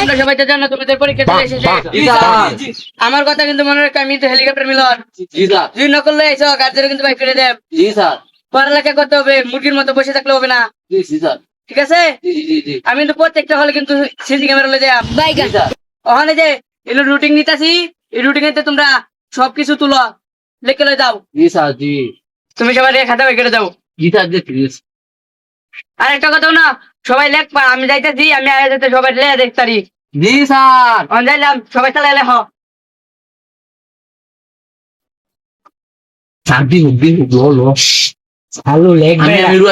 তোমরা সবাই তো জানো তোমাদের পরীক্ষা চলে এসেছে। আমার কথা কিন্তু মনে রাখো, আমি তো হেলিকপ্টার মিলন। যদি না করলে এসো গার্জেনও কিন্তু বাইক করে দেব। পড়ালেখা করতে হবে, মুরগির মতো বসে থাকলে হবে না। ঠিক আছে? আমি কিন্তু প্রত্যেকটা হলে কিন্তু সিসি ক্যামেরা লয়ে যাই। ওখানে যে এলো রুটিন নিতেছি, এই রুটিন এতে তোমরা সবকিছু তুলো লিখে লয়ে যাও। তুমি সবাই খাতা বই কেটে দাও। আর একটা কথা না, সবাই লেখবা, আমি যাইতেছি, আমি আগে যেতে সবাই লে দেখতারি। যাইলাম, সবাই চালাই লেখ।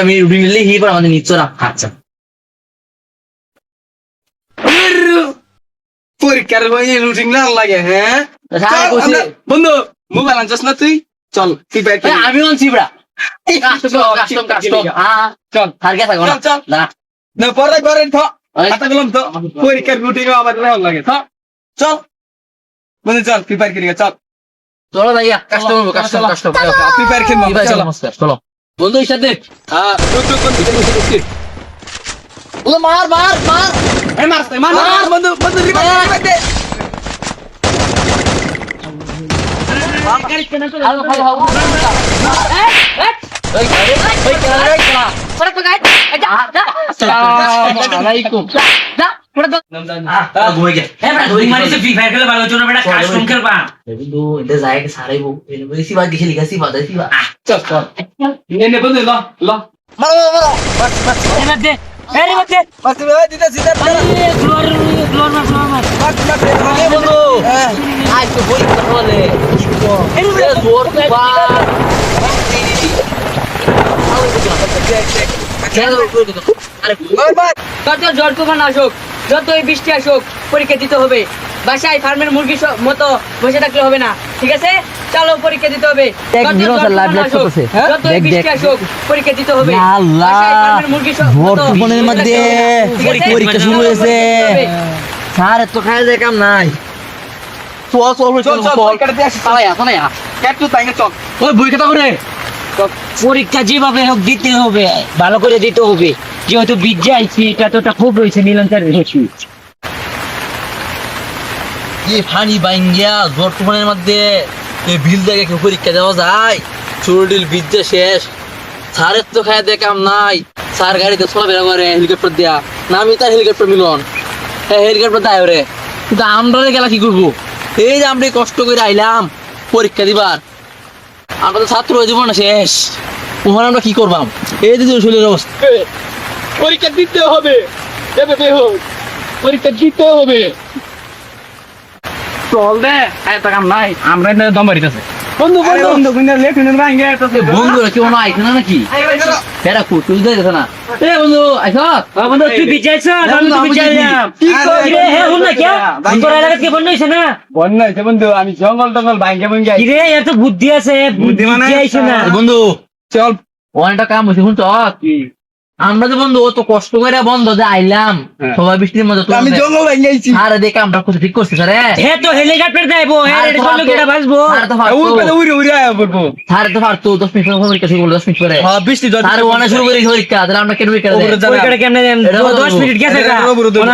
আমি রুটিন লিখি পর আমাদের নিচ্ছ না। আচ্ছা পরীক্ষার রুটিন না লাগে। হ্যাঁ স্যার কইছে বন্ধু মোবাইল আনছস না তুই? চল ফ্রি ফায়ার খেলি। আমি অনছি ব্রা কাস্টম চল স্যার গেছে চল চল না না পরে পরে থ খাতা কলম তো পরীক্ষার রুটিন আবার ভালো লাগে। থ চল বন্ধু চল ফ্রি ফায়ার খেলি চল। চলো ভাইয়া কাস্টম ফ্রি ফায়ার খেলবো চলো। চলো বন্ধু সাথে হ্যাঁ ও মার মার মার এই মার বন্ধু বন্ধু রিভাইভ দে। আসসালামুয়ালাইকুম চল চল নে বন্ধু ল ল মারতে দিতে সিধা বন্ধু যত ঝড় তুফান আসুক, যতই বৃষ্টি আসুক, পরীক্ষা দিতে হবে। বাসায় ফার্মের মুরগির মতো বসে থাকলে হবে না। ঠিক আছে? চলো পরীক্ষা দিতে হবে। যতই বৃষ্টি আসুক, পরীক্ষা দিতে হবে। বাসায় ফার্মের মুরগির মতো মধ্যে ঠিক আছে? পরীক্ষা শুরু হয়েছে স্যার এত খায় যায় কাম নাই চল চল চল চল পরীক্ষাটা দিয়ে আসি একটু তাইগে চল। ওই বই খাতা করে পরীক্ষা যেভাবে হোক দিতে হবে, ভালো করে দিতে হবে। যেহেতু বিদ্যা আইছি, এটা তো একটা খুব রয়েছে মিলন স্যার রয়েছে। কি ফানি বাইঙ্গিয়া জোর তুফানের মধ্যে এই বিল দেখে কেউ পরীক্ষা দেওয়া যায়? চুরডিল বিদ্যা শেষ, স্যারের তো খায় দিয়ে কাম নাই। স্যার গাড়িতে চলাফেরা করে হেলিকপ্টার দেয়া, নামি তার হেলিকপ্টার মিলন। হ্যাঁ হেলিকপ্টার দেয় রে, কিন্তু আমরা গেলা কি করবো? এই যে আমরা কষ্ট করে আইলাম পরীক্ষা দিবার, আমরা তো ছাত্র জীবন না শেষ, ওখানে আমরা কি করবাম? এই যে শরীরের অবস্থা। পরীক্ষা দিতে হবে, দেবে হোক পরীক্ষা দিতে হবে। চল দে, এত কাম নাই, আমরা দম বাড়িতেছে। বন্ধু বন্ধু বন্ধু বন্ধু লেট হইন ভাঙ্গে তো বন্ধুরা কেউ না আইছে না নাকি? এরা কুটুল দেয় না। এ বন্ধু আইছ? বন্ধু তুই বিজাইছ, আমি তো বিজাইলাম। কি করে রে হে হুন না কে? তোর এলাকা কি বন্ধ হইছে না? বন্যা হইছে বন্ধু, আমি জঙ্গল টঙ্গল ভাঙ্গে ভাঙ্গে কি রে এত বুদ্ধি আছে, বুদ্ধি মানে আইছে না। বন্ধু চল। অনেকটা কাম হয়েছে শুনছ? আমরা যে বন্ধু অত কষ্ট করে বন্ধ যে আইলাম সবাই বৃষ্টির মধ্যে, আমি জঙ্গল ভাঙ্গে আইছি। আরে দেখে আমরা কত ঠিক করছি স্যার। হে তো হেলিকপ্টার যাইবো, হে এর জন্য কেডা বাঁচবো? উড়ে উড়ে আয়া পড়বো। স্যার তো পারতো 10 মিনিট পরে পরীক্ষা শুরু করলো, 10 মিনিট পরে হ্যাঁ বৃষ্টি জল স্যার ওখানে শুরু করি পরীক্ষা, তাহলে আমরা কেন পরীক্ষা দেব? পরীক্ষাটা কেমনে দেন? 10 মিনিট গেছে গা,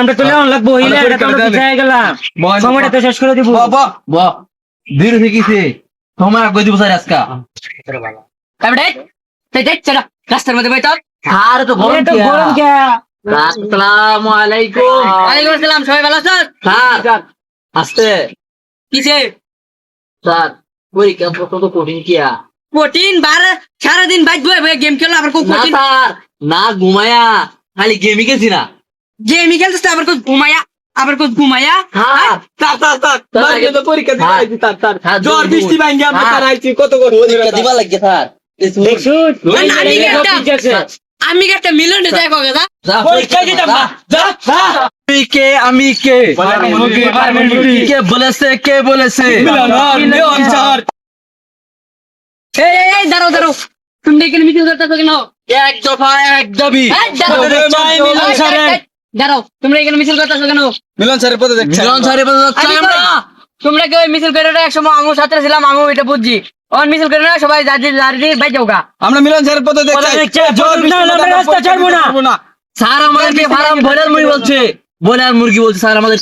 আমরা তো লেওন লাগবো, হিলে এটা তো আমরা পিছায় গেলাম, সময়টা তো শেষ করে দিব। বাবা বাহ ধীর হয়ে গেছে, তোমার আগে দিব স্যার আজকা। রাস্তার মধ্যে বাইত। আর তো গরম তো গরম কে? আসসালামু আলাইকুম। ওয়ালাইকুম আসসালাম, সবাই ভালো আছেন? স্যার আস্তে কিসে স্যার, পরীক্ষা কত কঠিন কিয়া? প্রোটিন বার সারাদিন বাইক বয়ে গেম খেলো, আবার খুব না প্রোটিন স্যার, না ঘুমায়া খালি গেমই গেছি না। গেম খেলতেছে, আবার খুব ঘুমায়া, আবার খুব ঘুমায়া। হ্যাঁ তার তার তার ভাঙ্গে তো পরীক্ষা দিতে আইছি তার তার হ্যাঁ, জ্বর বৃষ্টি ভাঙ্গে আমরা তার আইছি কত কষ্ট পরীক্ষা দিবা লাগে স্যার। দেখছুন? আমি আমি একটা মিলনে দেখো গেদা। পরীক্ষা দিতাম না যা যা। আমি কে কে বলেছে কে বলেছে মিলন স্যার। এই দাঁড়াও দাঁড়াও, তুমি এখানে মিছিল করতেছো কেন? এক দফা এক দাবি। এই, দাঁড়াও, মিলন স্যারের দাঁড়াও, তোমরা এখানে মিছিল করতেছো কেন? মিলন স্যারের পদে দেখছ মিলন স্যারের পদে যাচ্ছি আমি আমরা। কই? তোমরা কেউ মিছিল করে না? একসময় আমার সাথে ছিলাম, আমি এটা বুঝছি। অন মিছিল করে না, সবাই যার বাই যাওগা। আমরা মিলন স্যারের পদে দেখছি জ্বর বৃষ্টি আমরা রাস্তা ছাড়বো না। না। স্যার আমাদেরকে ফার্ম ব্রয়লার মুরগি বলছে, ব্রয়লার মুরগি বলছে স্যার আমাদের।